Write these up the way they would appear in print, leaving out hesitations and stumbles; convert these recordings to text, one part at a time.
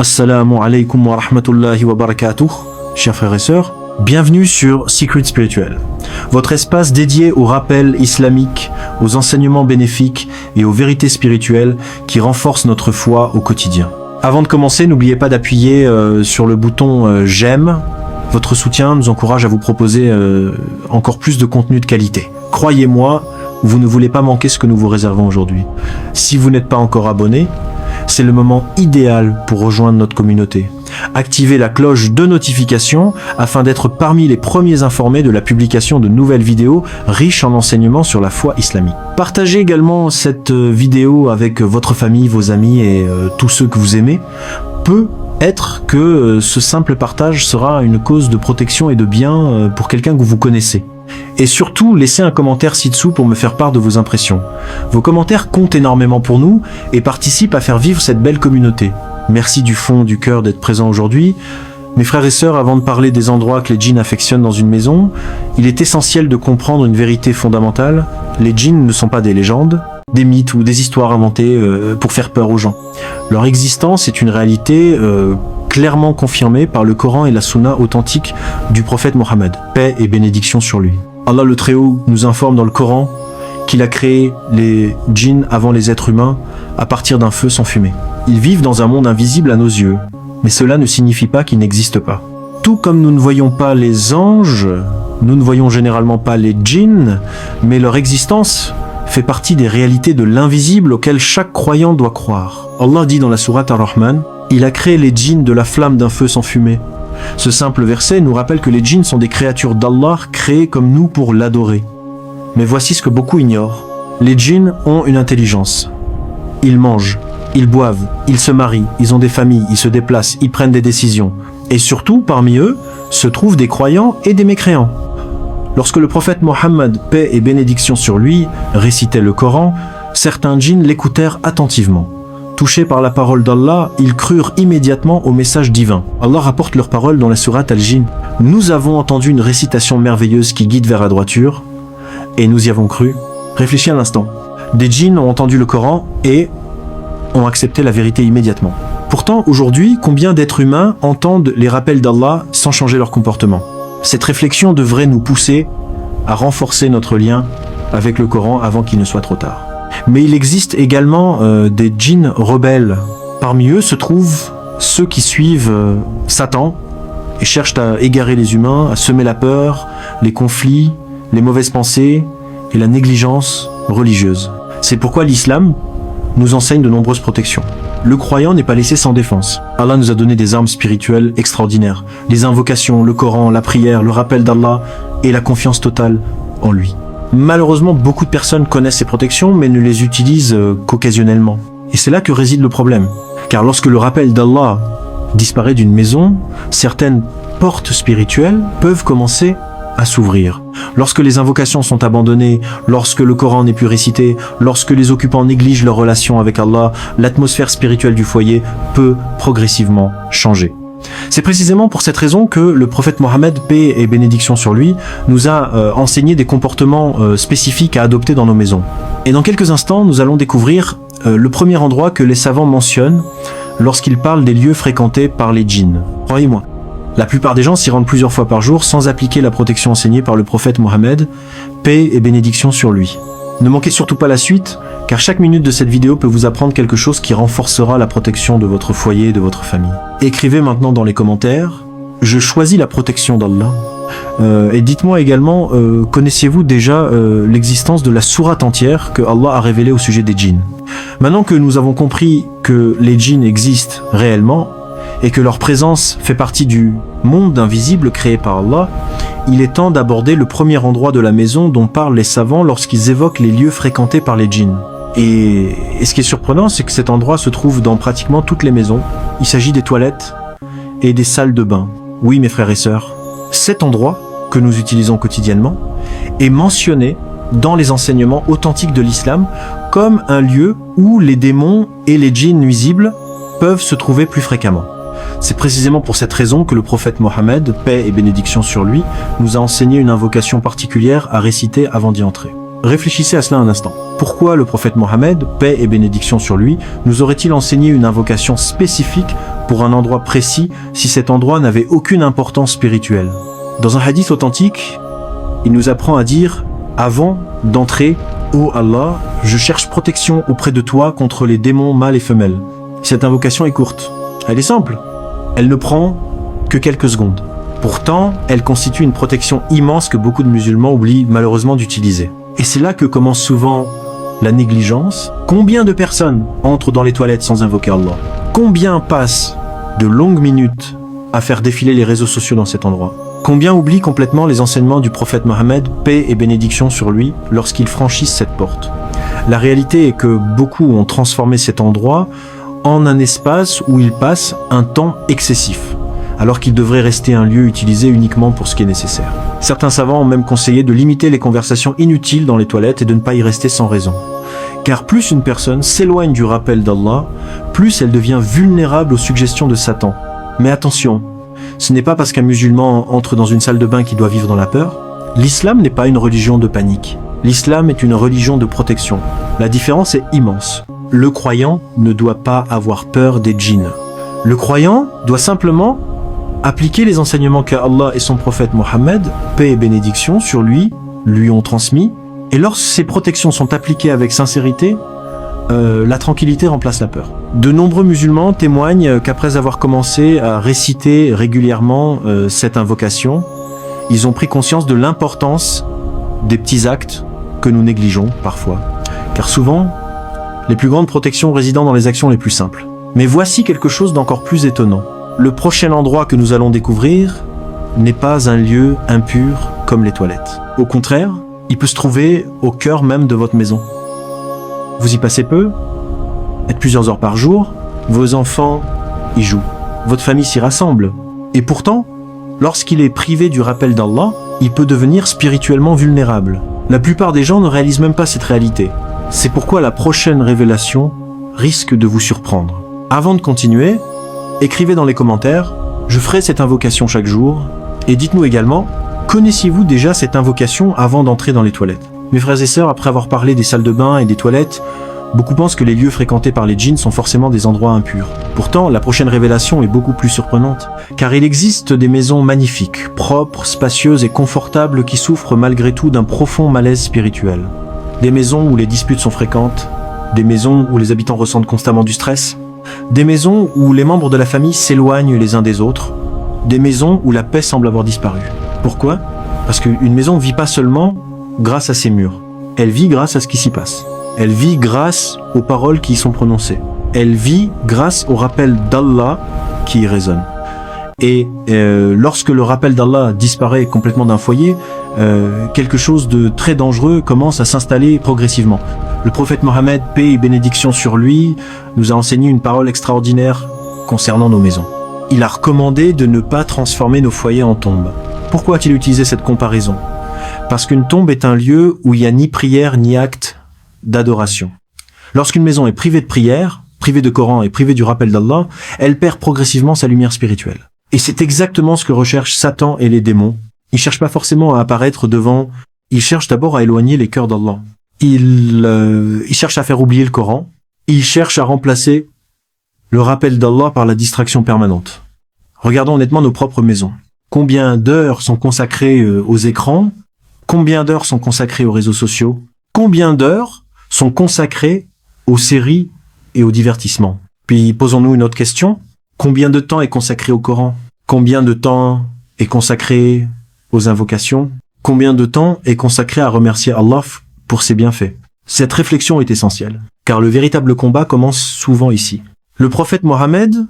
Assalamu alaikum wa rahmatullahi wa barakatuh, chers frères et sœurs. Bienvenue sur Secret Spirituel, votre espace dédié aux rappels islamiques, aux enseignements bénéfiques et aux vérités spirituelles qui renforcent notre foi au quotidien. Avant de commencer, n'oubliez pas d'appuyer sur le bouton j'aime. Votre soutien nous encourage à vous proposer encore plus de contenu de qualité. Croyez-moi, vous ne voulez pas manquer ce que nous vous réservons aujourd'hui. Si vous n'êtes pas encore abonné, c'est le moment idéal pour rejoindre notre communauté. Activez la cloche de notification afin d'être parmi les premiers informés de la publication de nouvelles vidéos riches en enseignements sur la foi islamique. Partagez également cette vidéo avec votre famille, vos amis et tous ceux que vous aimez. Peut être que ce simple partage sera une cause de protection et de bien pour quelqu'un que vous connaissez. Et surtout, laissez un commentaire ci-dessous pour me faire part de vos impressions. Vos commentaires comptent énormément pour nous et participent à faire vivre cette belle communauté. Merci du fond du cœur d'être présent aujourd'hui. Mes frères et sœurs, avant de parler des endroits que les djinns affectionnent dans une maison, il est essentiel de comprendre une vérité fondamentale. Les djinns ne sont pas des légendes, des mythes ou des histoires inventées pour faire peur aux gens. Leur existence est une réalité clairement confirmée par le Coran et la Sunna authentique du prophète Mohammed, paix et bénédiction sur lui. Allah le Très-Haut nous informe dans le Coran qu'il a créé les djinns avant les êtres humains à partir d'un feu sans fumée. Ils vivent dans un monde invisible à nos yeux, mais cela ne signifie pas qu'ils n'existent pas. Tout comme nous ne voyons pas les anges, nous ne voyons généralement pas les djinns, mais leur existence fait partie des réalités de l'invisible auxquelles chaque croyant doit croire. Allah dit dans la sourate Ar-Rahman, « Il a créé les djinns de la flamme d'un feu sans fumée ». Ce simple verset nous rappelle que les djinns sont des créatures d'Allah créées comme nous pour l'adorer. Mais voici ce que beaucoup ignorent. Les djinns ont une intelligence. Ils mangent, ils boivent, ils se marient, ils ont des familles, ils se déplacent, ils prennent des décisions. Et surtout, parmi eux, se trouvent des croyants et des mécréants. Lorsque le prophète Mohammed, paix et bénédiction sur lui, récitait le Coran, certains djinns l'écoutèrent attentivement. Touchés par la parole d'Allah, ils crurent immédiatement au message divin. Allah rapporte leurs paroles dans la sourate Al-Jinn. « Nous avons entendu une récitation merveilleuse qui guide vers la droiture, et nous y avons cru. » Réfléchis un instant. Des djinns ont entendu le Coran et ont accepté la vérité immédiatement. Pourtant, aujourd'hui, combien d'êtres humains entendent les rappels d'Allah sans changer leur comportement? Cette réflexion devrait nous pousser à renforcer notre lien avec le Coran avant qu'il ne soit trop tard. Mais il existe également des djinns rebelles. Parmi eux se trouvent ceux qui suivent Satan et cherchent à égarer les humains, à semer la peur, les conflits, les mauvaises pensées et la négligence religieuse. C'est pourquoi l'islam nous enseigne de nombreuses protections. Le croyant n'est pas laissé sans défense. Allah nous a donné des armes spirituelles extraordinaires. Les invocations, le Coran, la prière, le rappel d'Allah et la confiance totale en lui. Malheureusement, beaucoup de personnes connaissent ces protections mais ne les utilisent qu'occasionnellement. Et c'est là que réside le problème. Car lorsque le rappel d'Allah disparaît d'une maison, certaines portes spirituelles peuvent commencer à s'ouvrir. Lorsque les invocations sont abandonnées, lorsque le Coran n'est plus récité, lorsque les occupants négligent leur relation avec Allah, l'atmosphère spirituelle du foyer peut progressivement changer. C'est précisément pour cette raison que le prophète Mohammed, paix et bénédiction sur lui, nous a enseigné des comportements spécifiques à adopter dans nos maisons. Et dans quelques instants, nous allons découvrir le premier endroit que les savants mentionnent lorsqu'ils parlent des lieux fréquentés par les djinns. Croyez-moi, la plupart des gens s'y rendent plusieurs fois par jour sans appliquer la protection enseignée par le prophète Mohammed, paix et bénédiction sur lui. Ne manquez surtout pas la suite, car chaque minute de cette vidéo peut vous apprendre quelque chose qui renforcera la protection de votre foyer et de votre famille. Écrivez maintenant dans les commentaires « Je choisis la protection d'Allah ». Et dites-moi également, connaissez-vous déjà l'existence de la sourate entière que Allah a révélée au sujet des djinns? Maintenant que nous avons compris que les djinns existent réellement, et que leur présence fait partie du monde invisible créé par Allah, il est temps d'aborder le premier endroit de la maison dont parlent les savants lorsqu'ils évoquent les lieux fréquentés par les djinns. Et ce qui est surprenant, c'est que cet endroit se trouve dans pratiquement toutes les maisons. Il s'agit des toilettes et des salles de bain. Oui, mes frères et sœurs, cet endroit, que nous utilisons quotidiennement, est mentionné dans les enseignements authentiques de l'islam comme un lieu où les démons et les djinns nuisibles peuvent se trouver plus fréquemment. C'est précisément pour cette raison que le prophète Mohammed, paix et bénédiction sur lui, nous a enseigné une invocation particulière à réciter avant d'y entrer. Réfléchissez à cela un instant. Pourquoi le prophète Mohammed, paix et bénédiction sur lui, nous aurait-il enseigné une invocation spécifique pour un endroit précis si cet endroit n'avait aucune importance spirituelle. Dans un hadith authentique, il nous apprend à dire avant d'entrer, ô Allah, je cherche protection auprès de toi contre les démons mâles et femelles. Cette invocation est courte. Elle est simple. Elle ne prend que quelques secondes. Pourtant, elle constitue une protection immense que beaucoup de musulmans oublient malheureusement d'utiliser. Et c'est là que commence souvent la négligence. Combien de personnes entrent dans les toilettes sans invoquer Allah? Combien passent de longues minutes à faire défiler les réseaux sociaux dans cet endroit? Combien oublient complètement les enseignements du prophète Mohammed, paix et bénédiction sur lui, lorsqu'ils franchissent cette porte? La réalité est que beaucoup ont transformé cet endroit en un espace où ils passent un temps excessif, alors qu'il devrait rester un lieu utilisé uniquement pour ce qui est nécessaire. Certains savants ont même conseillé de limiter les conversations inutiles dans les toilettes et de ne pas y rester sans raison. Car plus une personne s'éloigne du rappel d'Allah, plus elle devient vulnérable aux suggestions de Satan. Mais attention, ce n'est pas parce qu'un musulman entre dans une salle de bain qu'il doit vivre dans la peur. L'islam n'est pas une religion de panique. L'islam est une religion de protection. La différence est immense. Le croyant ne doit pas avoir peur des djinns. Le croyant doit simplement appliquer les enseignements que Allah et son prophète Mohammed, paix et bénédiction sur lui ont transmis. Et lorsque ces protections sont appliquées avec sincérité, la tranquillité remplace la peur. De nombreux musulmans témoignent qu'après avoir commencé à réciter régulièrement cette invocation, ils ont pris conscience de l'importance des petits actes que nous négligeons parfois. Car souvent, les plus grandes protections résident dans les actions les plus simples. Mais voici quelque chose d'encore plus étonnant. Le prochain endroit que nous allons découvrir n'est pas un lieu impur comme les toilettes. Au contraire, il peut se trouver au cœur même de votre maison. Vous y passez peu, êtes plusieurs heures par jour, vos enfants y jouent, votre famille s'y rassemble. Et pourtant, lorsqu'il est privé du rappel d'Allah, il peut devenir spirituellement vulnérable. La plupart des gens ne réalisent même pas cette réalité. C'est pourquoi la prochaine révélation risque de vous surprendre. Avant de continuer, écrivez dans les commentaires « Je ferai cette invocation chaque jour » et dites-nous également « Connaissiez-vous déjà cette invocation avant d'entrer dans les toilettes ?» Mes frères et sœurs, après avoir parlé des salles de bain et des toilettes, beaucoup pensent que les lieux fréquentés par les djinns sont forcément des endroits impurs. Pourtant, la prochaine révélation est beaucoup plus surprenante, car il existe des maisons magnifiques, propres, spacieuses et confortables qui souffrent malgré tout d'un profond malaise spirituel. Des maisons où les disputes sont fréquentes, des maisons où les habitants ressentent constamment du stress, des maisons où les membres de la famille s'éloignent les uns des autres, des maisons où la paix semble avoir disparu. Pourquoi? Parce qu'une maison ne vit pas seulement grâce à ses murs, elle vit grâce à ce qui s'y passe. Elle vit grâce aux paroles qui y sont prononcées. Elle vit grâce au rappel d'Allah qui y résonne. Et lorsque le rappel d'Allah disparaît complètement d'un foyer, quelque chose de très dangereux commence à s'installer progressivement. Le prophète Mohammed, paix et bénédiction sur lui, nous a enseigné une parole extraordinaire concernant nos maisons. Il a recommandé de ne pas transformer nos foyers en tombes. Pourquoi a-t-il utilisé cette comparaison? Parce qu'une tombe est un lieu où il n'y a ni prière ni acte d'adoration. Lorsqu'une maison est privée de prière, privée de Coran et privée du rappel d'Allah, elle perd progressivement sa lumière spirituelle. Et c'est exactement ce que recherchent Satan et les démons. Ils cherchent pas forcément à apparaître devant, ils cherchent d'abord à éloigner les cœurs d'Allah. Ils cherchent à faire oublier le Coran, ils cherchent à remplacer le rappel d'Allah par la distraction permanente. Regardons honnêtement nos propres maisons. Combien d'heures sont consacrées aux écrans? Combien d'heures sont consacrées aux réseaux sociaux? Combien d'heures sont consacrées aux séries et aux divertissements? Puis posons-nous une autre question. Combien de temps est consacré au Coran? Combien de temps est consacré aux invocations? Combien de temps est consacré à remercier Allah pour ses bienfaits? Cette réflexion est essentielle, car le véritable combat commence souvent ici. Le prophète Mohammed,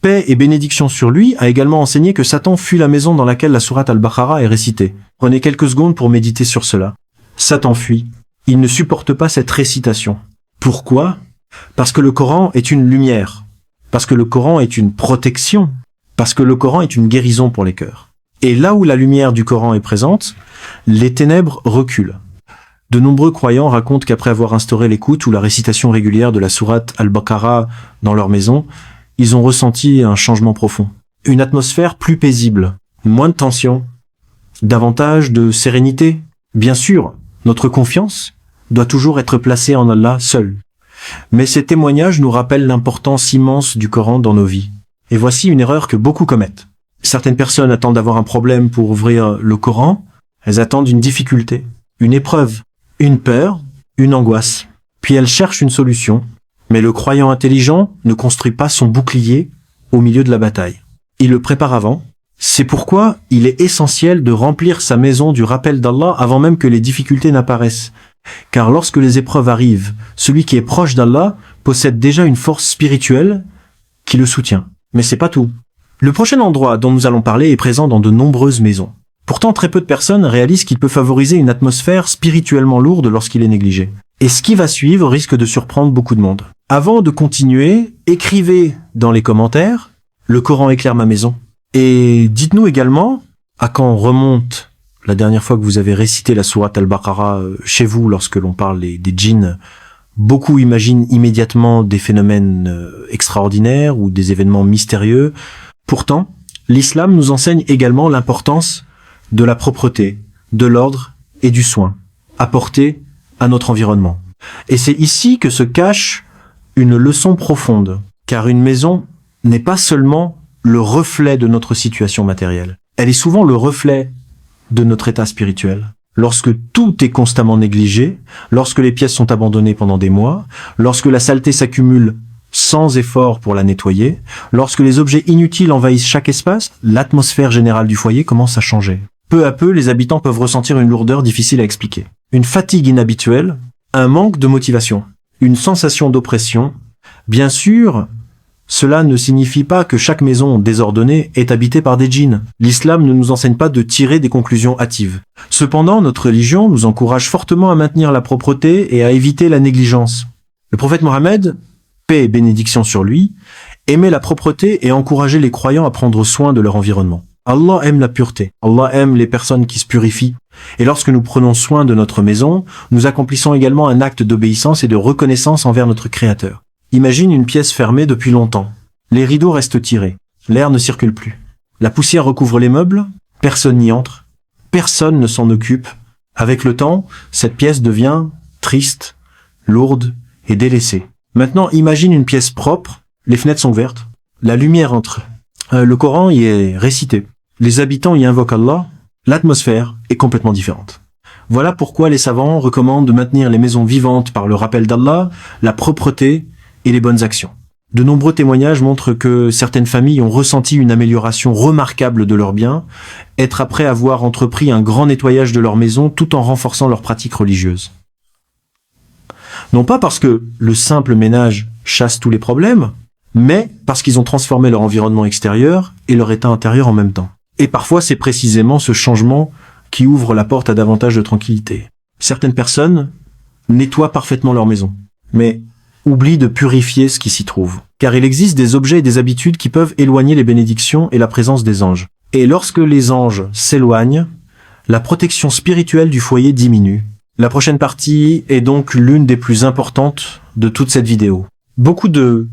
paix et bénédiction sur lui, a également enseigné que Satan fuit la maison dans laquelle la sourate Al-Baqarah est récitée. Prenez quelques secondes pour méditer sur cela. Satan fuit. Il ne supporte pas cette récitation. Pourquoi? Parce que le Coran est une lumière. Parce que le Coran est une protection. Parce que le Coran est une guérison pour les cœurs. Et là où la lumière du Coran est présente, les ténèbres reculent. De nombreux croyants racontent qu'après avoir instauré l'écoute ou la récitation régulière de la sourate Al-Baqarah dans leur maison, ils ont ressenti un changement profond. Une atmosphère plus paisible, moins de tension, davantage de sérénité. Bien sûr, notre confiance doit toujours être placée en Allah seul. Mais ces témoignages nous rappellent l'importance immense du Coran dans nos vies. Et voici une erreur que beaucoup commettent. Certaines personnes attendent d'avoir un problème pour ouvrir le Coran. Elles attendent une difficulté, une épreuve, une peur, une angoisse. Puis elles cherchent une solution. Mais le croyant intelligent ne construit pas son bouclier au milieu de la bataille. Il le prépare avant. C'est pourquoi il est essentiel de remplir sa maison du rappel d'Allah avant même que les difficultés n'apparaissent. Car lorsque les épreuves arrivent, celui qui est proche d'Allah possède déjà une force spirituelle qui le soutient. Mais c'est pas tout. Le prochain endroit dont nous allons parler est présent dans de nombreuses maisons. Pourtant, très peu de personnes réalisent qu'il peut favoriser une atmosphère spirituellement lourde lorsqu'il est négligé. Et ce qui va suivre risque de surprendre beaucoup de monde. Avant de continuer, écrivez dans les commentaires « Le Coran éclaire ma maison ». Et dites-nous également à quand remonte la dernière fois que vous avez récité la sourate Al-Baqarah chez vous lorsque l'on parle des djinns. Beaucoup imaginent immédiatement des phénomènes extraordinaires ou des événements mystérieux. Pourtant, l'islam nous enseigne également l'importance de la propreté, de l'ordre et du soin apporté à notre environnement. Et c'est ici que se cache une leçon profonde, car une maison n'est pas seulement le reflet de notre situation matérielle. Elle est souvent le reflet de notre état spirituel. Lorsque tout est constamment négligé, lorsque les pièces sont abandonnées pendant des mois, lorsque la saleté s'accumule sans effort pour la nettoyer, lorsque les objets inutiles envahissent chaque espace, l'atmosphère générale du foyer commence à changer. Peu à peu, les habitants peuvent ressentir une lourdeur difficile à expliquer. Une fatigue inhabituelle, un manque de motivation, une sensation d'oppression. Bien sûr, cela ne signifie pas que chaque maison désordonnée est habitée par des djinns. L'islam ne nous enseigne pas de tirer des conclusions hâtives. Cependant, notre religion nous encourage fortement à maintenir la propreté et à éviter la négligence. Le prophète Mohammed, paix et bénédiction sur lui, aimait la propreté et encourageait les croyants à prendre soin de leur environnement. Allah aime la pureté. Allah aime les personnes qui se purifient. Et lorsque nous prenons soin de notre maison, nous accomplissons également un acte d'obéissance et de reconnaissance envers notre Créateur. Imagine une pièce fermée depuis longtemps. Les rideaux restent tirés. L'air ne circule plus. La poussière recouvre les meubles. Personne n'y entre. Personne ne s'en occupe. Avec le temps, cette pièce devient triste, lourde et délaissée. Maintenant, imagine une pièce propre. Les fenêtres sont ouvertes. La lumière entre. Le Coran y est récité. Les habitants y invoquent Allah. L'atmosphère est complètement différente. Voilà pourquoi les savants recommandent de maintenir les maisons vivantes par le rappel d'Allah, la propreté et les bonnes actions. De nombreux témoignages montrent que certaines familles ont ressenti une amélioration remarquable de leurs biens, être après avoir entrepris un grand nettoyage de leur maison tout en renforçant leurs pratiques religieuses. Non pas parce que le simple ménage chasse tous les problèmes, mais parce qu'ils ont transformé leur environnement extérieur et leur état intérieur en même temps. Et parfois, c'est précisément ce changement qui ouvre la porte à davantage de tranquillité. Certaines personnes nettoient parfaitement leur maison, mais oublient de purifier ce qui s'y trouve. Car il existe des objets et des habitudes qui peuvent éloigner les bénédictions et la présence des anges. Et lorsque les anges s'éloignent, la protection spirituelle du foyer diminue. La prochaine partie est donc l'une des plus importantes de toute cette vidéo. Beaucoup de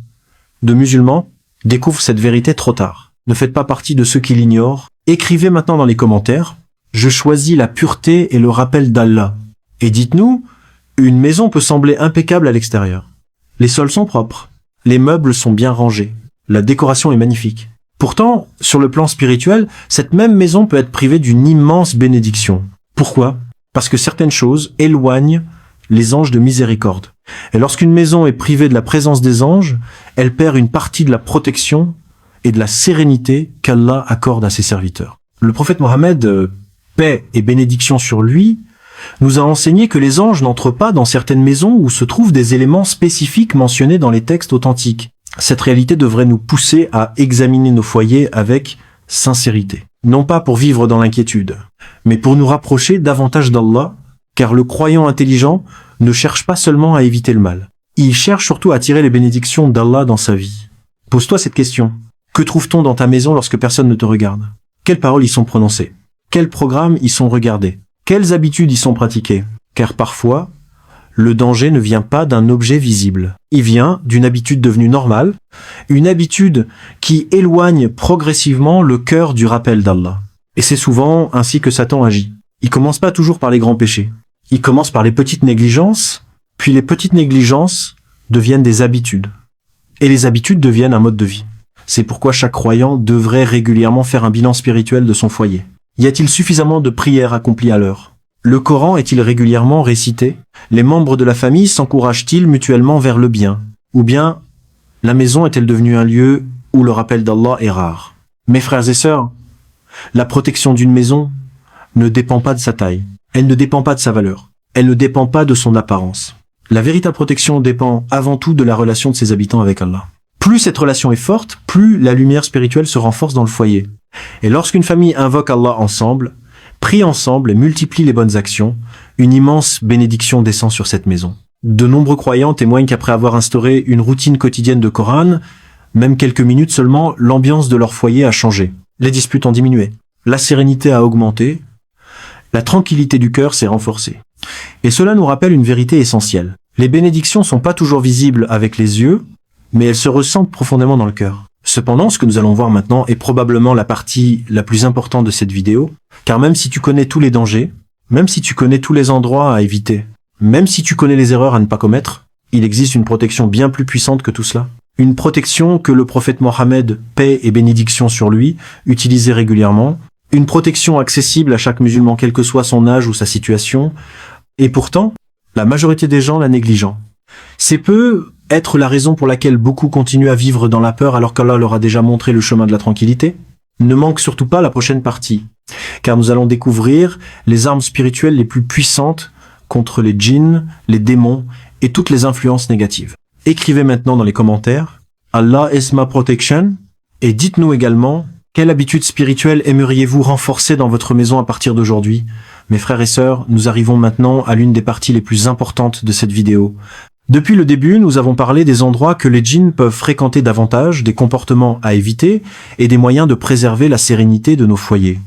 musulmans découvrent cette vérité trop tard. Ne faites pas partie de ceux qui l'ignorent. Écrivez maintenant dans les commentaires « Je choisis la pureté et le rappel d'Allah ». Et dites-nous, une maison peut sembler impeccable à l'extérieur. Les sols sont propres, les meubles sont bien rangés, la décoration est magnifique. Pourtant, sur le plan spirituel, cette même maison peut être privée d'une immense bénédiction. Pourquoi ? Parce que certaines choses éloignent les anges de miséricorde. Et lorsqu'une maison est privée de la présence des anges, elle perd une partie de la protection et de la sérénité qu'Allah accorde à ses serviteurs. Le prophète Mohammed, paix et bénédiction sur lui, nous a enseigné que les anges n'entrent pas dans certaines maisons où se trouvent des éléments spécifiques mentionnés dans les textes authentiques. Cette réalité devrait nous pousser à examiner nos foyers avec sincérité. Non pas pour vivre dans l'inquiétude, mais pour nous rapprocher davantage d'Allah, car le croyant intelligent ne cherche pas seulement à éviter le mal. Il cherche surtout à attirer les bénédictions d'Allah dans sa vie. Pose-toi cette question. Que trouve-t-on dans ta maison lorsque personne ne te regarde ? Quelles paroles y sont prononcées ? Quels programmes y sont regardés ? Quelles habitudes y sont pratiquées ? Car parfois, le danger ne vient pas d'un objet visible. Il vient d'une habitude devenue normale, une habitude qui éloigne progressivement le cœur du rappel d'Allah. Et c'est souvent ainsi que Satan agit. Il commence pas toujours par les grands péchés. Il commence par les petites négligences, puis les petites négligences deviennent des habitudes. Et les habitudes deviennent un mode de vie. C'est pourquoi chaque croyant devrait régulièrement faire un bilan spirituel de son foyer. Y a-t-il suffisamment de prières accomplies à l'heure? Le Coran est-il régulièrement récité? Les membres de la famille s'encouragent-ils mutuellement vers le bien? Ou bien, la maison est-elle devenue un lieu où le rappel d'Allah est rare? Mes frères et sœurs, la protection d'une maison ne dépend pas de sa taille. Elle ne dépend pas de sa valeur. Elle ne dépend pas de son apparence. La véritable protection dépend avant tout de la relation de ses habitants avec Allah. Plus cette relation est forte, plus la lumière spirituelle se renforce dans le foyer. Et lorsqu'une famille invoque Allah ensemble, prie ensemble et multiplie les bonnes actions, une immense bénédiction descend sur cette maison. De nombreux croyants témoignent qu'après avoir instauré une routine quotidienne de Coran, même quelques minutes seulement, l'ambiance de leur foyer a changé. Les disputes ont diminué. La sérénité a augmenté. La tranquillité du cœur s'est renforcée. Et cela nous rappelle une vérité essentielle. Les bénédictions sont pas toujours visibles avec les yeux, mais elles se ressentent profondément dans le cœur. Cependant, ce que nous allons voir maintenant est probablement la partie la plus importante de cette vidéo, car même si tu connais tous les dangers, même si tu connais tous les endroits à éviter, même si tu connais les erreurs à ne pas commettre, il existe une protection bien plus puissante que tout cela. Une protection que le prophète Mohammed, paix et bénédiction sur lui, utilisait régulièrement. Une protection accessible à chaque musulman, quel que soit son âge ou sa situation. Et pourtant, la majorité des gens la négligent. C'est peu être la raison pour laquelle beaucoup continuent à vivre dans la peur alors qu'Allah leur a déjà montré le chemin de la tranquillité. Ne manque surtout pas la prochaine partie, car nous allons découvrir les armes spirituelles les plus puissantes contre les djinns, les démons et toutes les influences négatives. Écrivez maintenant dans les commentaires « Allah is my protection » et dites-nous également quelle habitude spirituelle aimeriez-vous renforcer dans votre maison à partir d'aujourd'hui. Mes frères et sœurs, nous arrivons maintenant à l'une des parties les plus importantes de cette vidéo. Depuis le début, nous avons parlé des endroits que les djinns peuvent fréquenter davantage, des comportements à éviter et des moyens de préserver la sérénité de nos foyers.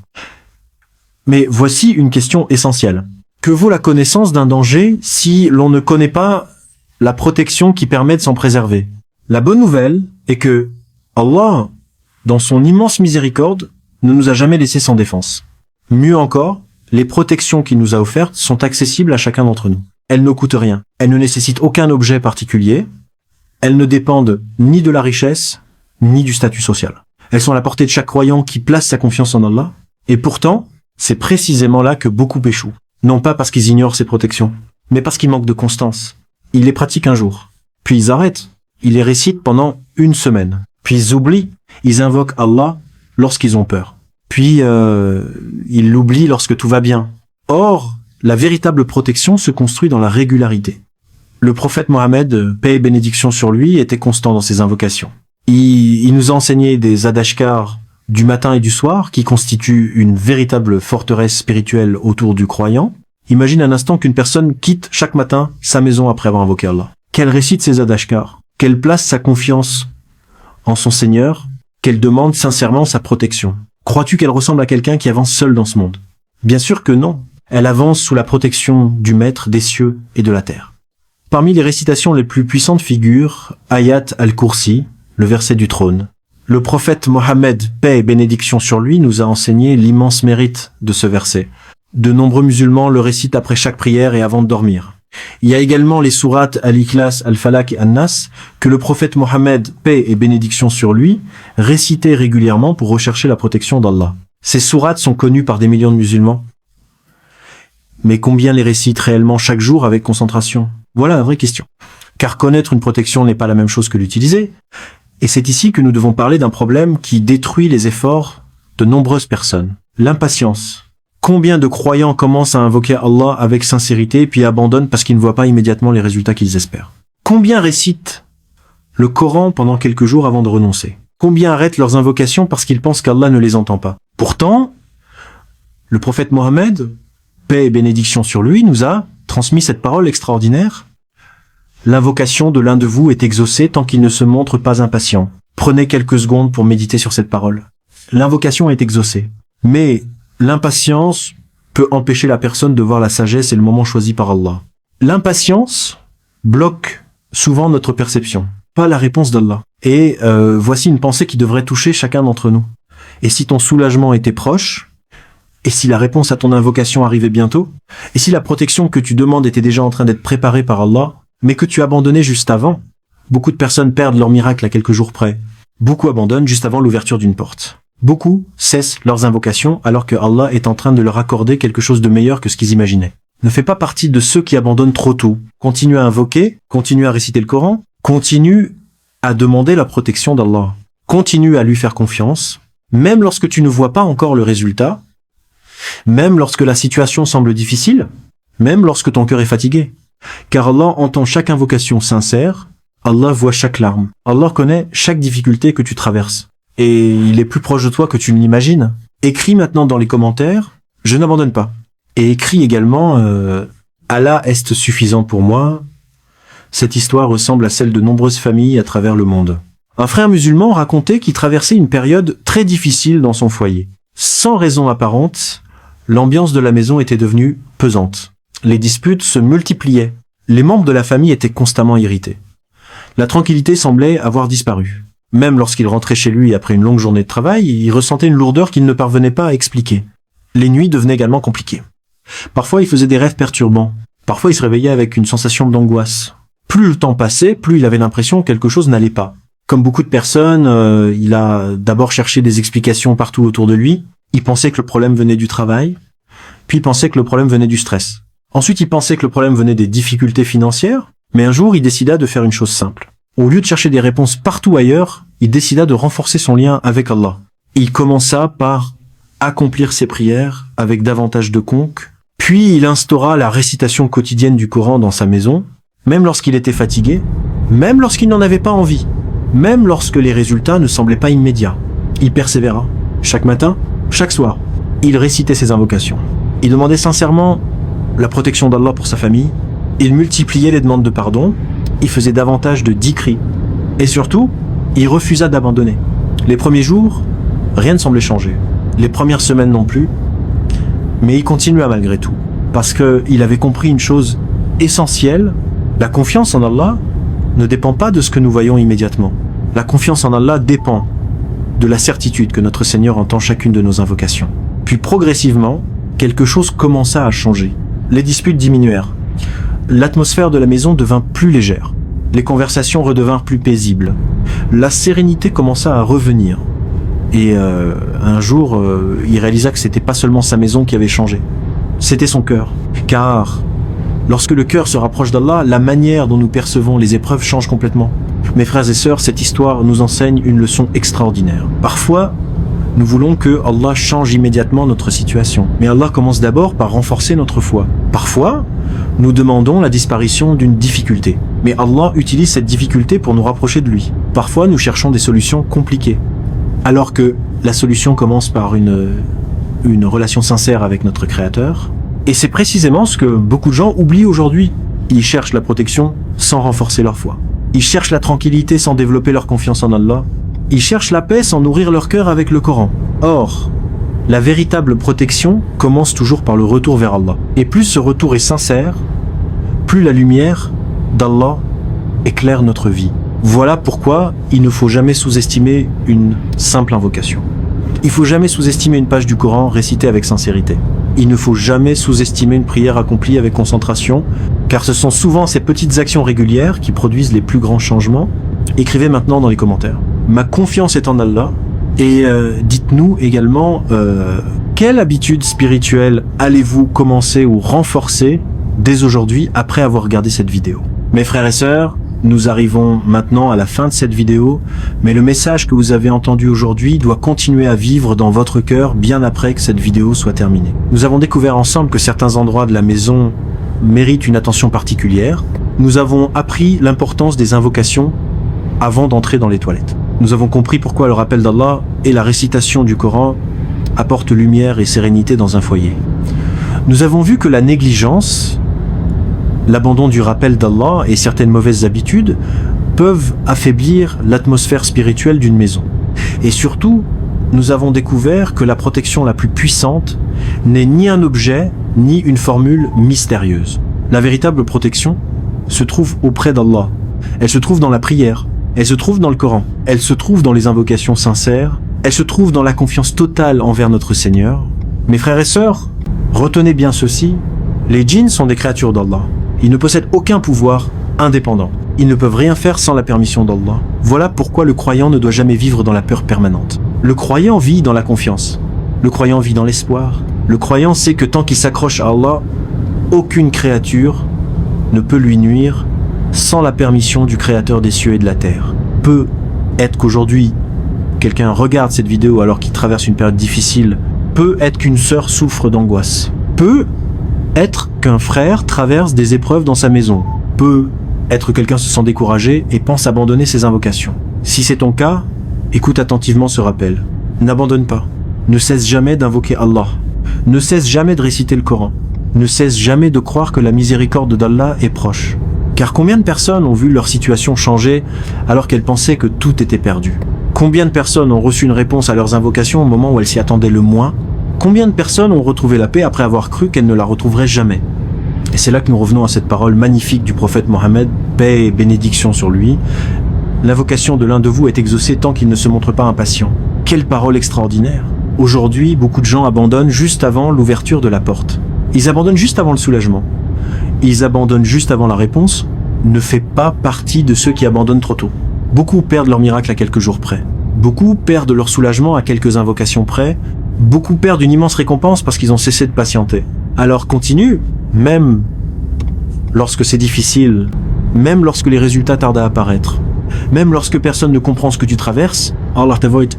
Mais voici une question essentielle. Que vaut la connaissance d'un danger si l'on ne connaît pas la protection qui permet de s'en préserver? La bonne nouvelle est que Allah, dans son immense miséricorde, ne nous a jamais laissés sans défense. Mieux encore, les protections qu'il nous a offertes sont accessibles à chacun d'entre nous. Elles ne coûtent rien. Elles ne nécessitent aucun objet particulier. Elles ne dépendent ni de la richesse, ni du statut social. Elles sont à la portée de chaque croyant qui place sa confiance en Allah. Et pourtant, c'est précisément là que beaucoup échouent. Non pas parce qu'ils ignorent ces protections, mais parce qu'ils manquent de constance. Ils les pratiquent un jour, puis ils arrêtent. Ils les récitent pendant une semaine. Puis ils oublient. Ils invoquent Allah lorsqu'ils ont peur. Puis ils l'oublient lorsque tout va bien. Or, la véritable protection se construit dans la régularité. Le prophète Mohammed, paix et bénédiction sur lui, était constant dans ses invocations. Il nous a enseigné des adhkars du matin et du soir qui constituent une véritable forteresse spirituelle autour du croyant. Imagine un instant qu'une personne quitte chaque matin sa maison après avoir invoqué Allah. Qu'elle récite ses adhkars, qu'elle place sa confiance en son Seigneur, qu'elle demande sincèrement sa protection. Crois-tu qu'elle ressemble à quelqu'un qui avance seul dans ce monde? Bien sûr que non. Elle avance sous la protection du Maître des cieux et de la terre. Parmi les récitations les plus puissantes figurent Ayat al-Kursi, le verset du trône. Le prophète Mohammed, paix et bénédiction sur lui, nous a enseigné l'immense mérite de ce verset. De nombreux musulmans le récitent après chaque prière et avant de dormir. Il y a également les sourates Al-Ikhlas, Al-Falaq et An-Nas que le prophète Mohammed, paix et bénédiction sur lui, récitait régulièrement pour rechercher la protection d'Allah. Ces sourates sont connues par des millions de musulmans. Mais combien les récitent réellement chaque jour avec concentration? Voilà la vraie question. Car connaître une protection n'est pas la même chose que l'utiliser. Et c'est ici que nous devons parler d'un problème qui détruit les efforts de nombreuses personnes. L'impatience. Combien de croyants commencent à invoquer Allah avec sincérité puis abandonnent parce qu'ils ne voient pas immédiatement les résultats qu'ils espèrent? Combien récitent le Coran pendant quelques jours avant de renoncer? Combien arrêtent leurs invocations parce qu'ils pensent qu'Allah ne les entend pas? Pourtant, le prophète Mohammed, paix et bénédiction sur lui, nous a transmis cette parole extraordinaire. L'invocation de l'un de vous est exaucée tant qu'il ne se montre pas impatient. Prenez quelques secondes pour méditer sur cette parole. L'invocation est exaucée. Mais l'impatience peut empêcher la personne de voir la sagesse et le moment choisi par Allah. L'impatience bloque souvent notre perception, pas la réponse d'Allah. Et voici une pensée qui devrait toucher chacun d'entre nous. Et si ton soulagement était proche? Et si la réponse à ton invocation arrivait bientôt? Et si la protection que tu demandes était déjà en train d'être préparée par Allah, mais que tu abandonnais juste avant? Beaucoup de personnes perdent leur miracle à quelques jours près. Beaucoup abandonnent juste avant l'ouverture d'une porte. Beaucoup cessent leurs invocations alors que Allah est en train de leur accorder quelque chose de meilleur que ce qu'ils imaginaient. Ne fais pas partie de ceux qui abandonnent trop tôt. Continue à invoquer, continue à réciter le Coran, continue à demander la protection d'Allah. Continue à lui faire confiance, même lorsque tu ne vois pas encore le résultat, même lorsque la situation semble difficile, même lorsque ton cœur est fatigué. Car Allah entend chaque invocation sincère, Allah voit chaque larme. Allah connaît chaque difficulté que tu traverses. Et il est plus proche de toi que tu ne l'imagines. Écris maintenant dans les commentaires, je n'abandonne pas. Et écris également, Allah est suffisant pour moi. Cette histoire ressemble à celle de nombreuses familles à travers le monde. Un frère musulman racontait qu'il traversait une période très difficile dans son foyer. Sans raison apparente, l'ambiance de la maison était devenue pesante. Les disputes se multipliaient. Les membres de la famille étaient constamment irrités. La tranquillité semblait avoir disparu. Même lorsqu'il rentrait chez lui après une longue journée de travail, il ressentait une lourdeur qu'il ne parvenait pas à expliquer. Les nuits devenaient également compliquées. Parfois, il faisait des rêves perturbants. Parfois, il se réveillait avec une sensation d'angoisse. Plus le temps passait, plus il avait l'impression que quelque chose n'allait pas. Comme beaucoup de personnes, il a d'abord cherché des explications partout autour de lui. Il pensait que le problème venait du travail, puis il pensait que le problème venait du stress. Ensuite, il pensait que le problème venait des difficultés financières, mais un jour, il décida de faire une chose simple. Au lieu de chercher des réponses partout ailleurs, il décida de renforcer son lien avec Allah. Il commença par accomplir ses prières avec davantage de conque, puis il instaura la récitation quotidienne du Coran dans sa maison, même lorsqu'il était fatigué, même lorsqu'il n'en avait pas envie, même lorsque les résultats ne semblaient pas immédiats. Il persévéra. Chaque matin, chaque soir, il récitait ses invocations. Il demandait sincèrement la protection d'Allah pour sa famille, il multipliait les demandes de pardon, il faisait davantage de dhikri, et surtout, il refusa d'abandonner. Les premiers jours, rien ne semblait changer. Les premières semaines non plus, mais il continua malgré tout, parce qu'il avait compris une chose essentielle, la confiance en Allah ne dépend pas de ce que nous voyons immédiatement. La confiance en Allah dépend de la certitude que notre Seigneur entend chacune de nos invocations. Puis progressivement, quelque chose commença à changer. Les disputes diminuèrent. L'atmosphère de la maison devint plus légère. Les conversations redevinrent plus paisibles. La sérénité commença à revenir. Et un jour, il réalisa que c'était pas seulement sa maison qui avait changé. C'était son cœur. Car lorsque le cœur se rapproche d'Allah, la manière dont nous percevons les épreuves change complètement. Mes frères et sœurs, cette histoire nous enseigne une leçon extraordinaire. Parfois, nous voulons que Allah change immédiatement notre situation. Mais Allah commence d'abord par renforcer notre foi. Parfois, nous demandons la disparition d'une difficulté. Mais Allah utilise cette difficulté pour nous rapprocher de lui. Parfois, nous cherchons des solutions compliquées. Alors que la solution commence par une relation sincère avec notre Créateur. Et c'est précisément ce que beaucoup de gens oublient aujourd'hui. Ils cherchent la protection sans renforcer leur foi. Ils cherchent la tranquillité sans développer leur confiance en Allah. Ils cherchent la paix sans nourrir leur cœur avec le Coran. Or, la véritable protection commence toujours par le retour vers Allah. Et plus ce retour est sincère, plus la lumière d'Allah éclaire notre vie. Voilà pourquoi il ne faut jamais sous-estimer une simple invocation. Il ne faut jamais sous-estimer une page du Coran récitée avec sincérité. Il ne faut jamais sous-estimer une prière accomplie avec concentration, car ce sont souvent ces petites actions régulières qui produisent les plus grands changements. Écrivez maintenant dans les commentaires. Ma confiance est en Allah. Et dites-nous également quelle habitude spirituelle allez-vous commencer ou renforcer dès aujourd'hui après avoir regardé cette vidéo. Mes frères et sœurs, nous arrivons maintenant à la fin de cette vidéo, mais le message que vous avez entendu aujourd'hui doit continuer à vivre dans votre cœur bien après que cette vidéo soit terminée. Nous avons découvert ensemble que certains endroits de la maison méritent une attention particulière. Nous avons appris l'importance des invocations avant d'entrer dans les toilettes. Nous avons compris pourquoi le rappel d'Allah et la récitation du Coran apportent lumière et sérénité dans un foyer. Nous avons vu que la négligence, l'abandon du rappel d'Allah et certaines mauvaises habitudes peuvent affaiblir l'atmosphère spirituelle d'une maison. Et surtout, nous avons découvert que la protection la plus puissante n'est ni un objet, ni une formule mystérieuse. La véritable protection se trouve auprès d'Allah. Elle se trouve dans la prière. Elle se trouve dans le Coran. Elle se trouve dans les invocations sincères. Elle se trouve dans la confiance totale envers notre Seigneur. Mes frères et sœurs, retenez bien ceci, les djinns sont des créatures d'Allah. Ils ne possèdent aucun pouvoir indépendant. Ils ne peuvent rien faire sans la permission d'Allah. Voilà pourquoi le croyant ne doit jamais vivre dans la peur permanente. Le croyant vit dans la confiance. Le croyant vit dans l'espoir. Le croyant sait que tant qu'il s'accroche à Allah, aucune créature ne peut lui nuire sans la permission du Créateur des cieux et de la terre. Peut être qu'aujourd'hui, quelqu'un regarde cette vidéo alors qu'il traverse une période difficile. Peut être qu'une sœur souffre d'angoisse. Peut être qu'un frère traverse des épreuves dans sa maison. Peut être que quelqu'un se sent découragé et pense abandonner ses invocations. Si c'est ton cas, écoute attentivement ce rappel. N'abandonne pas. Ne cesse jamais d'invoquer Allah. Ne cesse jamais de réciter le Coran. Ne cesse jamais de croire que la miséricorde d'Allah est proche. Car combien de personnes ont vu leur situation changer alors qu'elles pensaient que tout était perdu? Combien de personnes ont reçu une réponse à leurs invocations au moment où elles s'y attendaient le moins? Combien de personnes ont retrouvé la paix après avoir cru qu'elles ne la retrouveraient jamais? Et c'est là que nous revenons à cette parole magnifique du prophète Mohammed, paix et bénédiction sur lui. L'invocation de l'un de vous est exaucée tant qu'il ne se montre pas impatient. Quelle parole extraordinaire! Aujourd'hui, beaucoup de gens abandonnent juste avant l'ouverture de la porte. Ils abandonnent juste avant le soulagement. Ils abandonnent juste avant la réponse. Ne fait pas partie de ceux qui abandonnent trop tôt. Beaucoup perdent leur miracle à quelques jours près. Beaucoup perdent leur soulagement à quelques invocations près. Beaucoup perdent une immense récompense parce qu'ils ont cessé de patienter. Alors continue, même lorsque c'est difficile, même lorsque les résultats tardent à apparaître, même lorsque personne ne comprend ce que tu traverses, Allah t'avoid,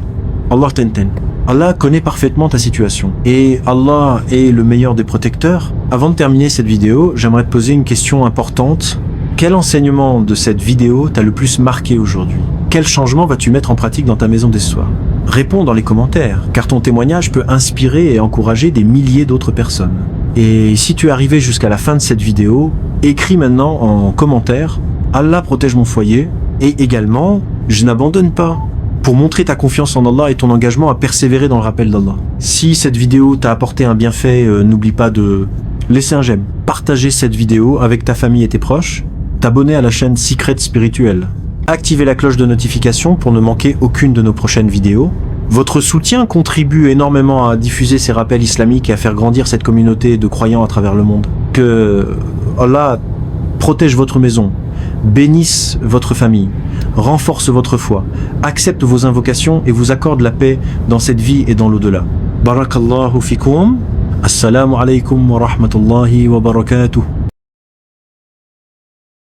Allah t'enten. Allah connaît parfaitement ta situation. Et Allah est le meilleur des protecteurs. Avant de terminer cette vidéo, j'aimerais te poser une question importante. Quel enseignement de cette vidéo t'a le plus marqué aujourd'hui? Quel changement vas-tu mettre en pratique dans ta maison d'histoire? Réponds dans les commentaires, car ton témoignage peut inspirer et encourager des milliers d'autres personnes. Et si tu es arrivé jusqu'à la fin de cette vidéo, écris maintenant en commentaire « Allah protège mon foyer » et également « Je n'abandonne pas » pour montrer ta confiance en Allah et ton engagement à persévérer dans le rappel d'Allah. Si cette vidéo t'a apporté un bienfait, n'oublie pas de laisser un j'aime, partager cette vidéo avec ta famille et tes proches, t'abonner à la chaîne Secrets Spirituel, activer la cloche de notification pour ne manquer aucune de nos prochaines vidéos. Votre soutien contribue énormément à diffuser ces rappels islamiques et à faire grandir cette communauté de croyants à travers le monde. Que Allah protège votre maison, bénisse votre famille, renforce votre foi, accepte vos invocations et vous accorde la paix dans cette vie et dans l'au-delà. Barakallahu fikum. Assalamu alaikum wa rahmatullahi wa barakatuh.